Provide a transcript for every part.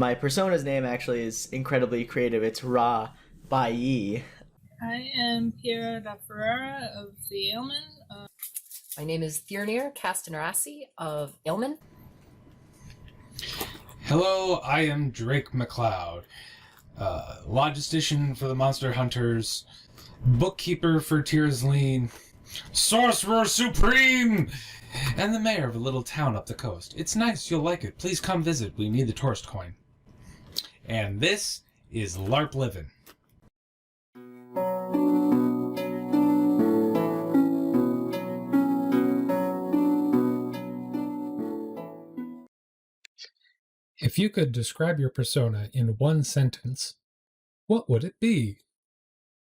My persona's name actually is incredibly creative. It's Ra by Yi. I am Piera da Ferrara of the Ailman. My name is Thirnir Castanarasi of Ailman. Hello, I am Drake McLeod, logistician for the Monster Hunters, bookkeeper for Tiersleen, sorcerer supreme, and the mayor of a little town up the coast. It's nice, you'll like it. Please come visit, we need the tourist coin. And this is LARP Livin'. If you could describe your persona in one sentence, what would it be?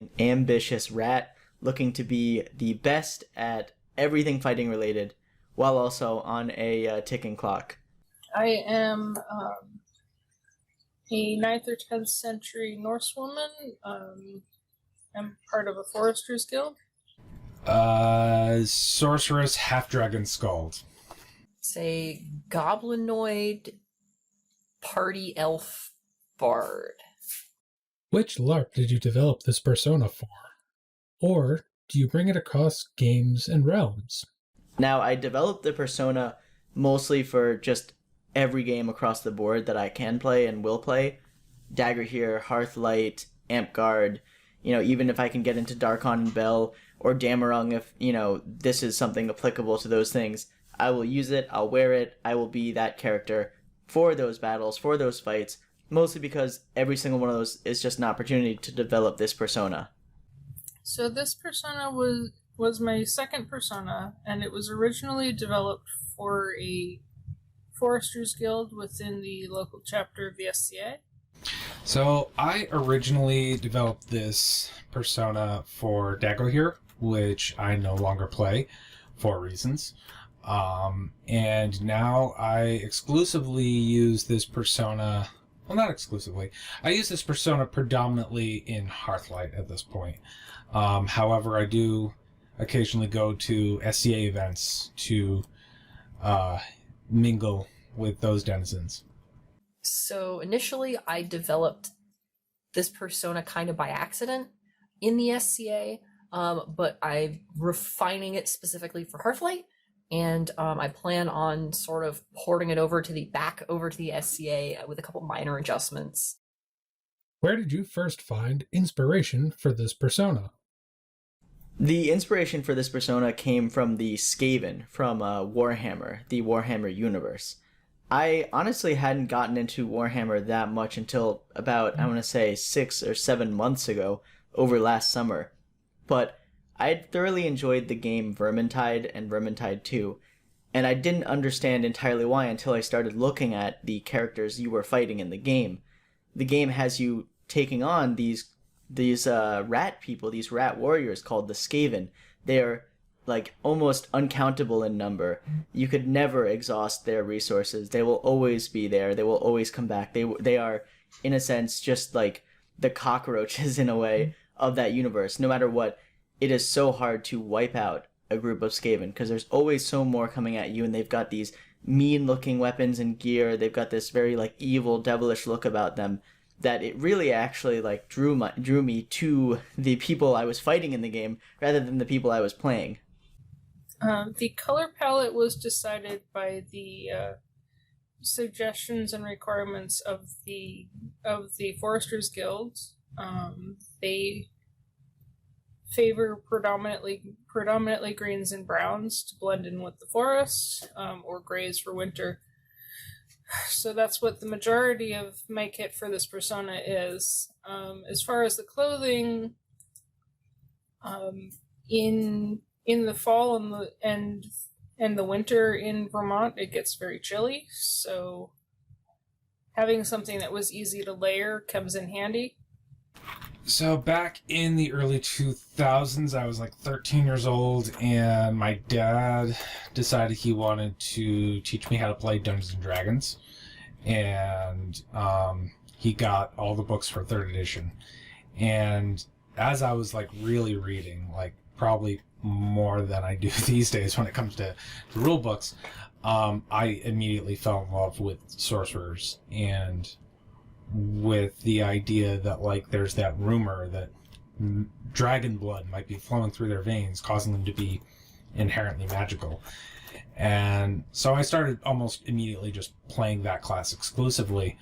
An ambitious rat looking to be the best at everything fighting related, while also on a ticking clock. I am a 9th or 10th century Norse woman. I'm part of a forester's guild. Sorceress half-dragon skald. Say goblinoid party elf bard. Which LARP did you develop this persona for? Or do you bring it across games and realms? Now, I developed the persona mostly for just every game across the board that I can play and will play. Dagger here, Hearthlight, Amtgard, even if I can get into Darkon and Bell, or Damarung if, this is something applicable to those things. I will use it, I'll wear it, I will be that character for those battles, for those fights, mostly because every single one of those is just an opportunity to develop this persona. So this persona was my second persona, and it was originally developed for a Forester's Guild within the local chapter of the SCA. So I originally developed this persona for Dagohir, which I no longer play for reasons. And now I exclusively use this persona, well, not exclusively, I use this persona predominantly in Hearthlight at this point. However, I do occasionally go to SCA events to mingle with those denizens. So initially I developed this persona kind of by accident in the SCA, but I'm refining it specifically for Hearthlight. And I plan on sort of porting it over to the SCA with a couple minor adjustments. Where did you first find inspiration for this persona? The inspiration for this persona came from the Skaven from Warhammer, the Warhammer universe. I honestly hadn't gotten into Warhammer that much until about, I want to say, 6 or 7 months ago, over last summer. But I had thoroughly enjoyed the game Vermintide and Vermintide 2, and I didn't understand entirely why until I started looking at the characters you were fighting in the game. The game has you taking on these rat people, these rat warriors called the Skaven. They are like almost uncountable in number. You could never exhaust their resources. They will always be there. They will always come back. They are, in a sense, just like the cockroaches in a way of that universe. No matter what, it is so hard to wipe out a group of Skaven because there's always so more coming at you, and they've got these mean-looking weapons and gear. They've got this very like evil, devilish look about them that it really actually like drew me to the people I was fighting in the game rather than the people I was playing. The color palette was decided by the suggestions and requirements of the Foresters Guilds. They favor predominantly greens and browns to blend in with the forest, or grays for winter. So that's what the majority of my kit for this persona is. As far as the clothing, in the fall and the winter in Vermont, it gets very chilly. So having something that was easy to layer comes in handy. So back in the early 2000s, I was like 13 years old, and my dad decided he wanted to teach me how to play Dungeons & Dragons, and he got all the books for 3rd edition. And as I was like really reading, like probably more than I do these days when it comes to rule books, I immediately fell in love with sorcerers and with the idea that, like, there's that rumor that dragon blood might be flowing through their veins, causing them to be inherently magical. And so I started almost immediately just playing that class exclusively.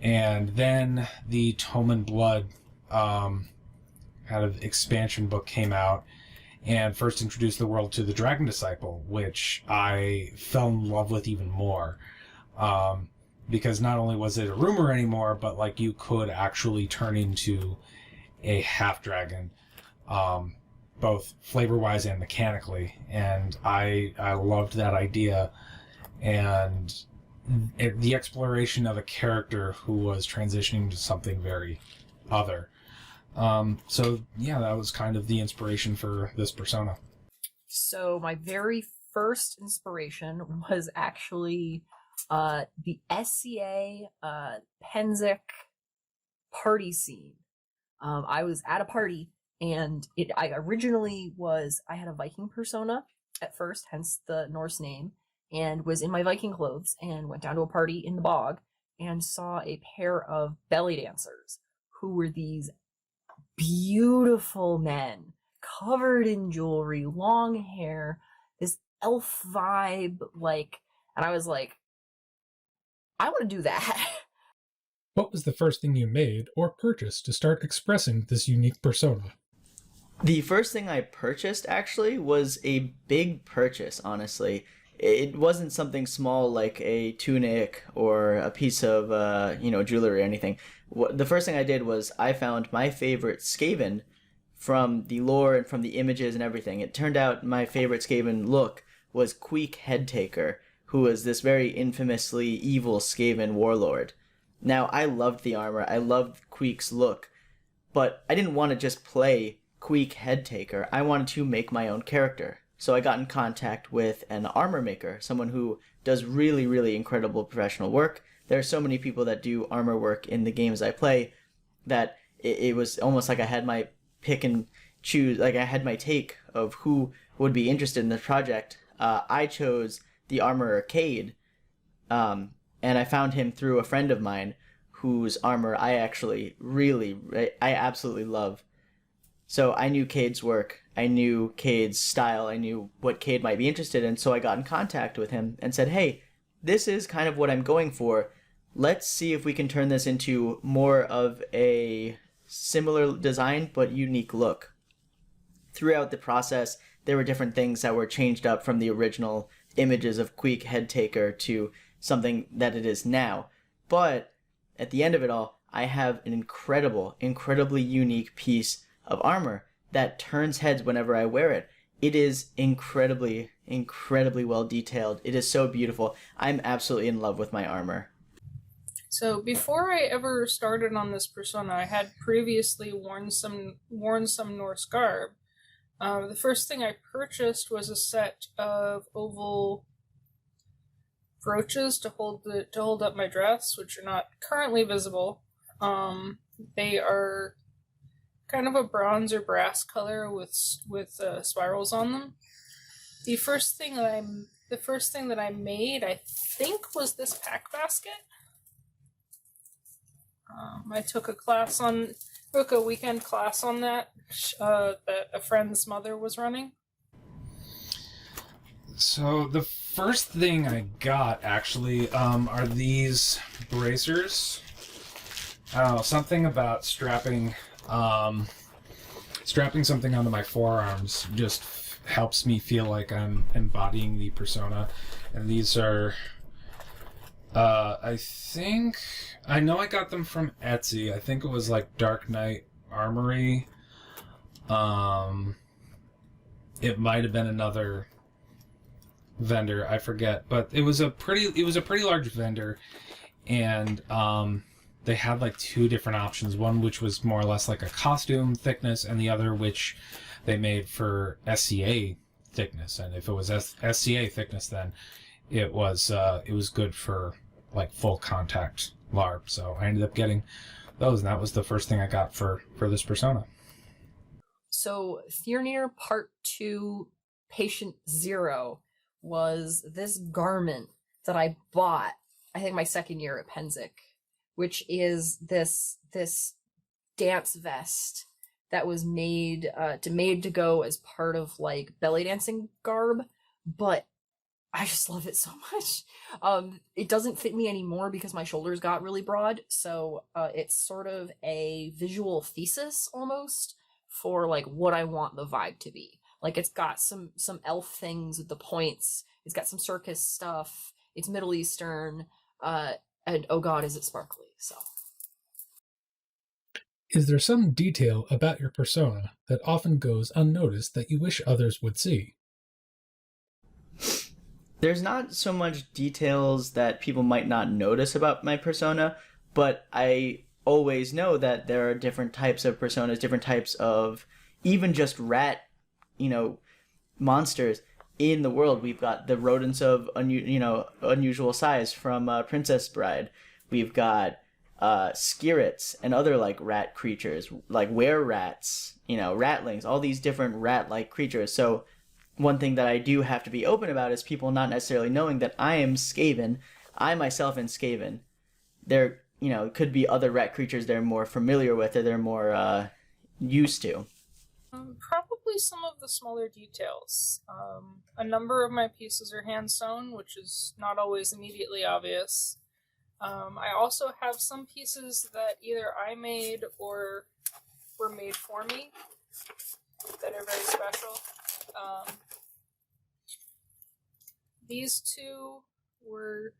And then the Tome and Blood kind of expansion book came out and first introduced the world to the Dragon Disciple, which I fell in love with even more. Because not only was it a rumor anymore, but like you could actually turn into a half dragon, both flavor-wise and mechanically. And I loved that idea. And the exploration of a character who was transitioning to something very other. So yeah, that was kind of the inspiration for this persona. So my very first inspiration was actually the SCA Penzik party scene. I was at a party, and I had a Viking persona at first, hence the Norse name, and was in my Viking clothes and went down to a party in the bog and saw a pair of belly dancers who were these beautiful men covered in jewelry, long hair, this elf vibe, like, and I was like, I want to do that. What was the first thing you made or purchased to start expressing this unique persona? The first thing I purchased actually was a big purchase, honestly. It wasn't something small like a tunic or a piece of, jewelry or anything. The first thing I did was I found my favorite Skaven from the lore and from the images and everything. It turned out my favorite Skaven look was Queek Headtaker, who was this very infamously evil Skaven warlord. Now, I loved the armor, I loved Queek's look, but I didn't want to just play Queek Headtaker. I wanted to make my own character. So I got in contact with an armor maker, someone who does really, really incredible professional work. There are so many people that do armor work in the games I play that it was almost like I had my pick and choose, like I had my take of who would be interested in the project. I chose the armorer Cade, and I found him through a friend of mine whose armor I absolutely love. So I knew Cade's work, I knew Cade's style, I knew what Cade might be interested in, so I got in contact with him and said, hey, this is kind of what I'm going for. Let's see if we can turn this into more of a similar design but unique look. Throughout the process, there were different things that were changed up from the original images of Queek Headtaker to something that it is now. But at the end of it all, I have an incredibly unique piece of armor that turns heads whenever I wear it. It is incredibly well detailed. It is so beautiful. I'm absolutely in love with my armor. So before I ever started on this persona, I had previously worn some Norse garb. The first thing I purchased was a set of oval brooches to hold up my dress, which are not currently visible. They are kind of a bronze or brass color with spirals on them. The first thing that I made, I think, was this pack basket. I took a weekend class on that a friend's mother was running. So the first thing I got actually are these bracers. I don't know, something about strapping something onto my forearms just helps me feel like I'm embodying the persona. And these are, I know I got them from Etsy. I think it was like Dark Knight Armory. It might have been another vendor, I forget, but it was a pretty large vendor, and they had like two different options, one which was more or less like a costume thickness, and the other which they made for SCA thickness. And if it was SCA thickness, then it was good for like full contact LARP. So I ended up getting those, and that was the first thing I got for this persona. So Thirnir Part 2 Patient Zero was this garment that I bought, I think, my second year at Penzik, which is this dance vest that was made to go as part of like belly dancing garb, but I just love it so much. It doesn't fit me anymore because my shoulders got really broad, so it's sort of a visual thesis almost for like what I want the vibe to be. Like it's got some elf things with the points. It's got some circus stuff. It's Middle Eastern, and oh god, is it sparkly? So. Is there some detail about your persona that often goes unnoticed that you wish others would see? There's not so much details that people might not notice about my persona, but I always know that there are different types of personas, different types of even just rat, monsters in the world. We've got the rodents of unusual size from Princess Bride. We've got skirrets and other like rat creatures, like were-rats, ratlings, all these different rat-like creatures. So one thing that I do have to be open about is people not necessarily knowing that I am Skaven. I myself am Skaven. There, could be other rat creatures they're more familiar with or they're more used to. Probably some of the smaller details. A number of my pieces are hand sewn, which is not always immediately obvious. I also have some pieces that either I made or were made for me that are very special. These two were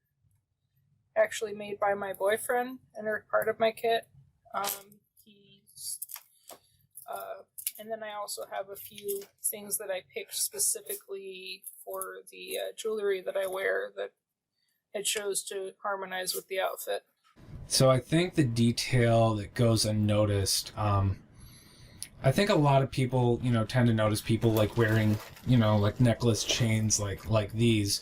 actually made by my boyfriend and are part of my kit. And then I also have a few things that I picked specifically for the jewelry that I wear that I chose to harmonize with the outfit. So I think the detail that goes unnoticed, I think a lot of people, tend to notice people like wearing, like necklace chains like these.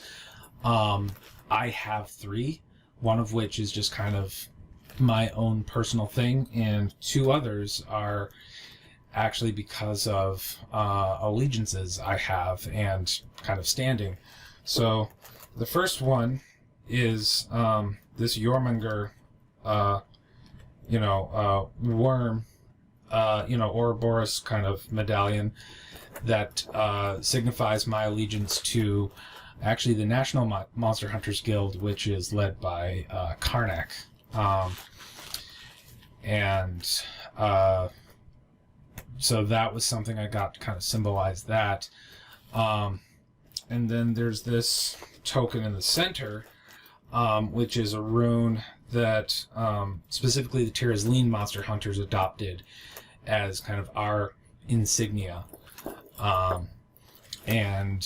I have 3, one of which is just kind of my own personal thing, and 2 others are actually because of allegiances I have and kind of standing. So the first one is this Jormungandr, worm, Ouroboros kind of medallion that signifies my allegiance to actually the National Monster Hunters Guild, which is led by Karnak. So that was something I got to kind of symbolize that. And then there's this token in the center, which is a rune that specifically the Tirazleen Monster Hunters adopted as kind of our insignia. And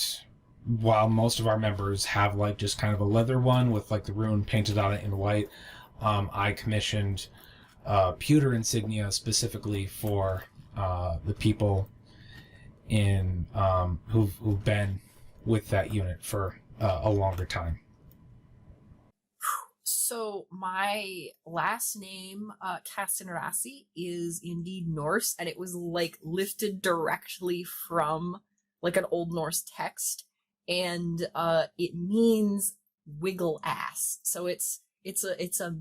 while most of our members have like just kind of a leather one with like the rune painted on it in white, I commissioned pewter insignia specifically for the people in who've been with that unit for a longer time. So my last name, Castanrasi, is indeed Norse, and it was like lifted directly from like an Old Norse text, and it means wiggle ass. So it's a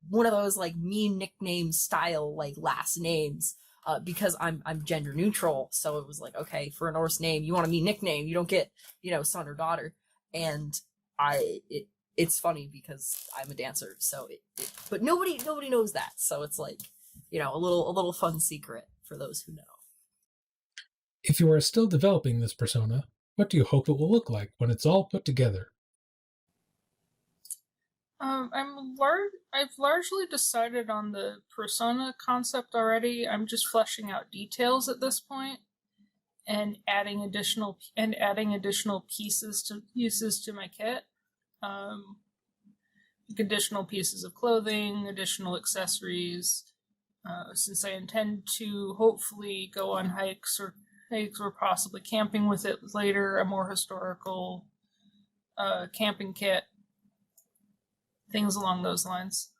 one of those like mean nickname style like last names. Because I'm gender neutral, so it was like, okay, for a Norse name, you want a mean nickname, you don't get, son or daughter. And it's funny because I'm a dancer, so but nobody knows that, so it's like, a little fun secret for those who know. If you are still developing this persona, what do you hope it will look like when it's all put together? I've largely decided on the persona concept already. I'm just fleshing out details at this point, and adding additional pieces to my kit. Additional pieces of clothing, additional accessories. Since I intend to hopefully go on hikes or possibly camping with it later, a more historical camping kit. Things along those lines.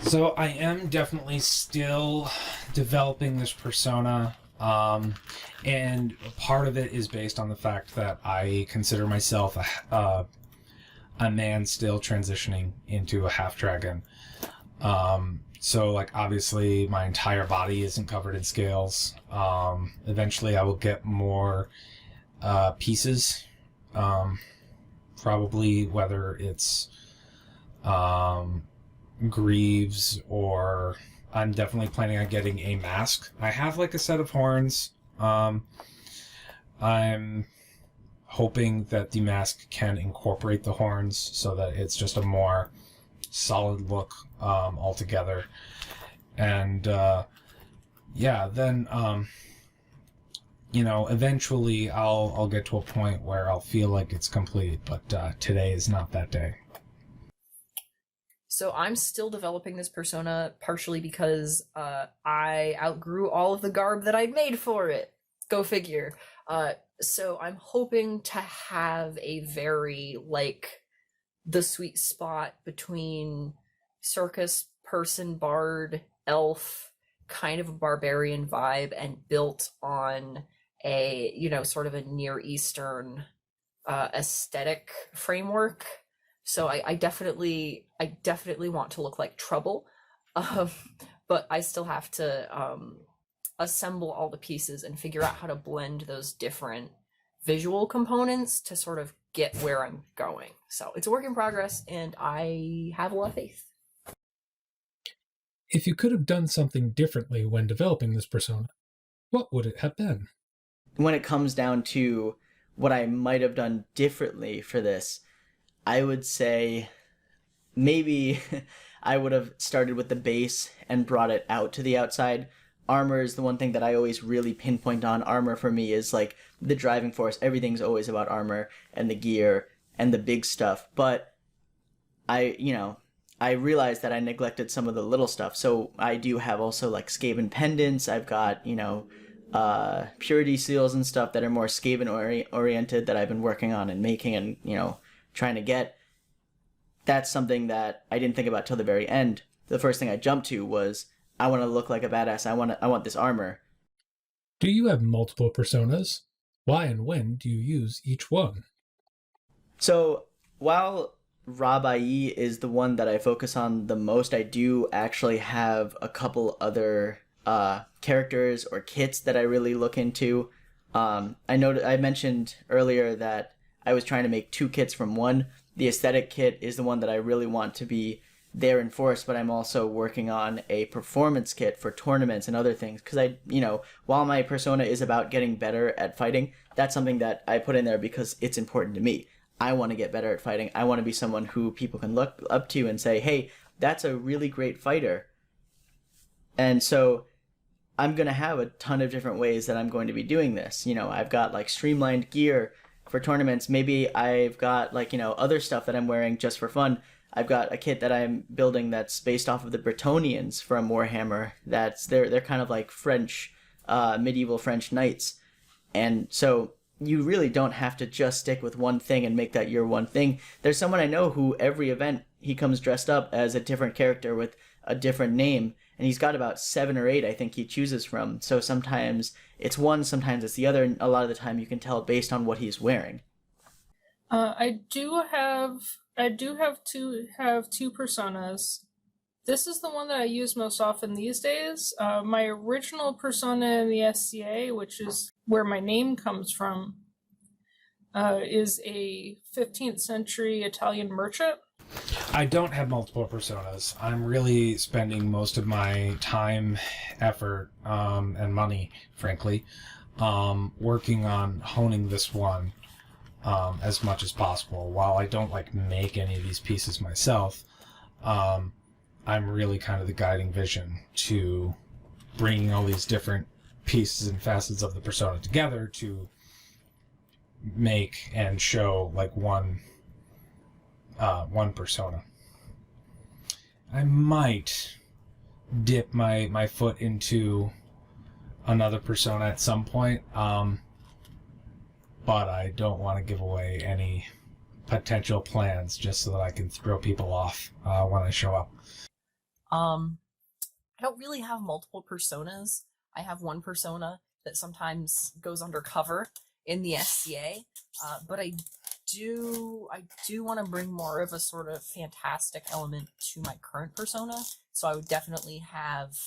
So I am definitely still developing this persona, and part of it is based on the fact that I consider myself a man still transitioning into a half dragon. So like obviously my entire body isn't covered in scales. Eventually I will get more pieces. Probably whether it's greaves, or I'm definitely planning on getting a mask. I have like a set of horns. I'm hoping that the mask can incorporate the horns so that it's just a more solid look altogether. And then eventually I'll get to a point where I'll feel like it's complete, but today is not that day. So I'm still developing this persona partially because I outgrew all of the garb that I'd made for it. Go figure. So I'm hoping to have a very, like, the sweet spot between circus, person, bard, elf, kind of a barbarian vibe, and built on a, sort of a Near Eastern aesthetic framework. So I definitely want to look like trouble, but I still have to assemble all the pieces and figure out how to blend those different visual components to sort of get where I'm going. So it's a work in progress, and I have a lot of faith. If you could have done something differently when developing this persona, what would it have been? When it comes down to what I might have done differently for this, I would say maybe I would have started with the base and brought it out to the outside. Armor is the one thing that I always really pinpoint on. Armor for me is like the driving force. Everything's always about armor and the gear and the big stuff. But I realized that I neglected some of the little stuff. So I do have also like Skaven pendants. I've got, purity seals and stuff that are more Skaven oriented that I've been working on and making and, trying to get. That's something that I didn't think about till the very end. The first thing I jumped to was I want to look like a badass. I want this armor. Do you have multiple personas? Why and when do you use each one? So while Rabai is the one that I focus on the most, I do actually have a couple other characters or kits that I really look into. I mentioned earlier that I was trying to make 2 kits from one. The aesthetic kit is the one that I really want to be there in force, but I'm also working on a performance kit for tournaments and other things because while my persona is about getting better at fighting, that's something that I put in there because it's important to me. I want to get better at fighting. I want to be someone who people can look up to and say, hey, that's a really great fighter. And so I'm going to have a ton of different ways that I'm going to be doing this. I've got like streamlined gear for tournaments. Maybe I've got like, other stuff that I'm wearing just for fun. I've got a kit that I'm building that's based off of the Bretonnians from Warhammer. They're kind of like French, medieval French knights. And so you really don't have to just stick with one thing and make that your one thing. There's someone I know who every event he comes dressed up as a different character with a different name, and he's got about 7 or 8 I think he chooses from. So sometimes it's one, sometimes it's the other, and a lot of the time you can tell based on what he's wearing. I do have two personas. This is the one that I use most often these days. My original persona in the SCA, which is where my name comes from, is a 15th century Italian merchant. I don't have multiple personas. I'm really spending most of my time, effort, and money, frankly, working on honing this one as much as possible. While I don't make any of these pieces myself, I'm really kind of the guiding vision to bringing all these different pieces and facets of the persona together to make and show one persona. I might dip my foot into another persona at some point, but I don't want to give away any potential plans just so that I can throw people off when I show up. I don't really have multiple personas. I have one persona that sometimes goes undercover in the SCA, but I do want to bring more of a sort of fantastic element to my current persona. So I would definitely have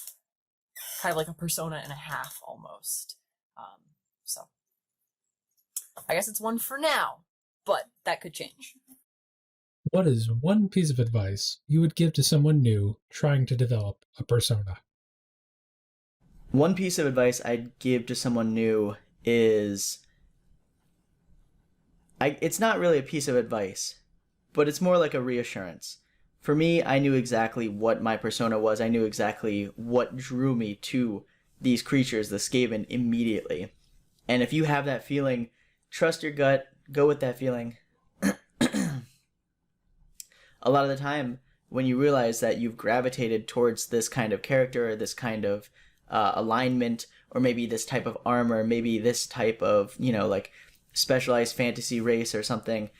kind of like a persona and a half almost. So I guess it's one for now, but that could change. What is one piece of advice you would give to someone new trying to develop a persona? One piece of advice I'd give to someone new is it's not really a piece of advice, but it's more like a reassurance. For me, I knew exactly what my persona was. I knew exactly what drew me to these creatures, the Skaven, immediately. And if you have that feeling, trust your gut, go with that feeling. A lot of the time, when you realize that you've gravitated towards this kind of character, or this kind of alignment, or maybe this type of armor, maybe this type of, like specialized fantasy race or something,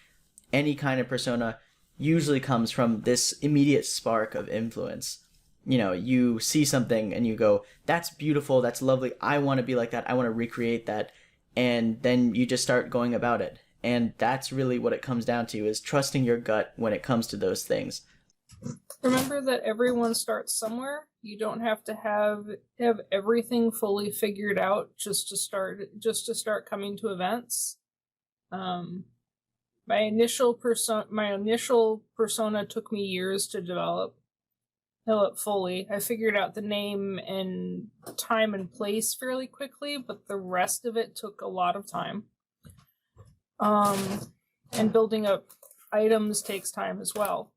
any kind of persona usually comes from this immediate spark of influence. You see something and you go, that's beautiful, that's lovely, I want to be like that, I want to recreate that, and then you just start going about it. And that's really what it comes down to, is trusting your gut when it comes to those things. Remember that everyone starts somewhere. You don't have to have everything fully figured out just to start coming to events. My initial persona took me years to develop fully. I figured out the name and time and place fairly quickly, but the rest of it took a lot of time. And building up items takes time as well.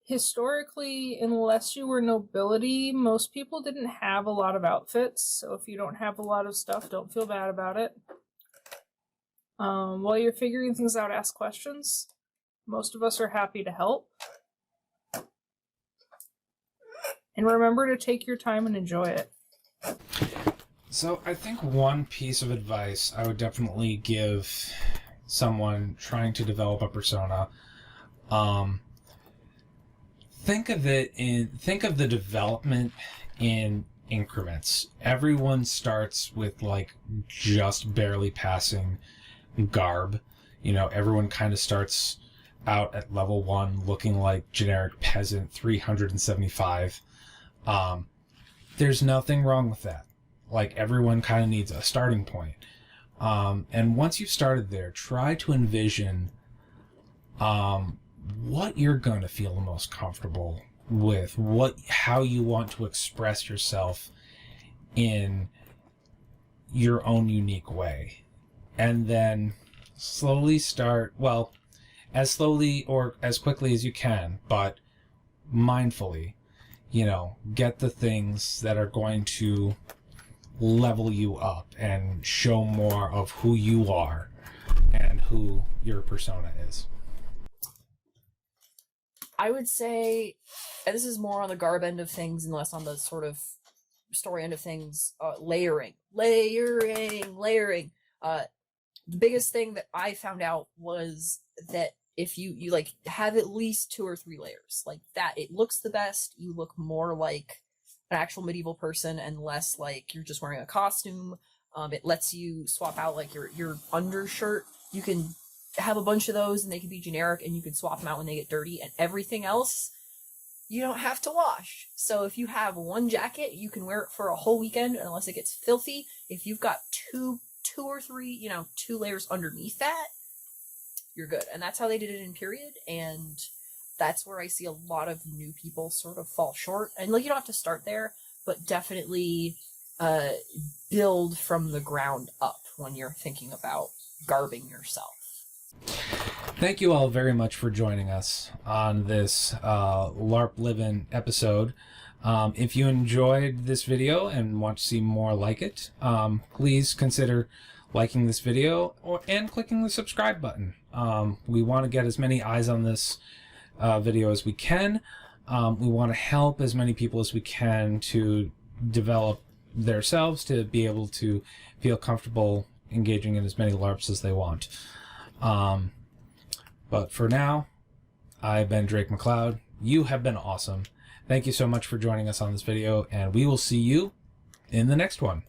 Historically, unless you were nobility, most people didn't have a lot of outfits, so if you don't have a lot of stuff, don't feel bad about it. While you're figuring things out, ask questions. Most of us are happy to help. And remember to take your time and enjoy it. So I think one piece of advice I would definitely give someone trying to develop a persona, think of the development in increments. Everyone starts with just barely passing garb. Everyone kind of starts out at level 1 looking like generic peasant 375. There's nothing wrong with that. Everyone kind of needs a starting point. And once you've started there, try to envision what you're going to feel the most comfortable with, how you want to express yourself in your own unique way. And then slowly start, as slowly or as quickly as you can, but mindfully, get the things that are going to level you up and show more of who you are and who your persona is. I would say, and this is more on the garb end of things and less on the sort of story end of things, layering. The biggest thing that I found out was that if you have at least 2 or 3 layers, like that, it looks the best. You look more like an actual medieval person and less like you're just wearing a costume. It lets you swap out your undershirt. You can have a bunch of those and they can be generic and you can swap them out when they get dirty, and everything else you don't have to wash. So if you have one jacket, you can wear it for a whole weekend unless it gets filthy. If you've got two or three, 2 layers underneath that, you're good. And that's how they did it in Period, and that's where I see a lot of new people sort of fall short. And you don't have to start there, but definitely build from the ground up when you're thinking about garbing yourself. Thank you all very much for joining us on this LARP Livin' episode. If you enjoyed this video and want to see more like it, please consider liking this video and clicking the subscribe button. We want to get as many eyes on this video as we can. We want to help as many people as we can to develop themselves, to be able to feel comfortable engaging in as many LARPs as they want. But for now, I've been Drake McLeod. You have been awesome. Thank you so much for joining us on this video, and we will see you in the next one.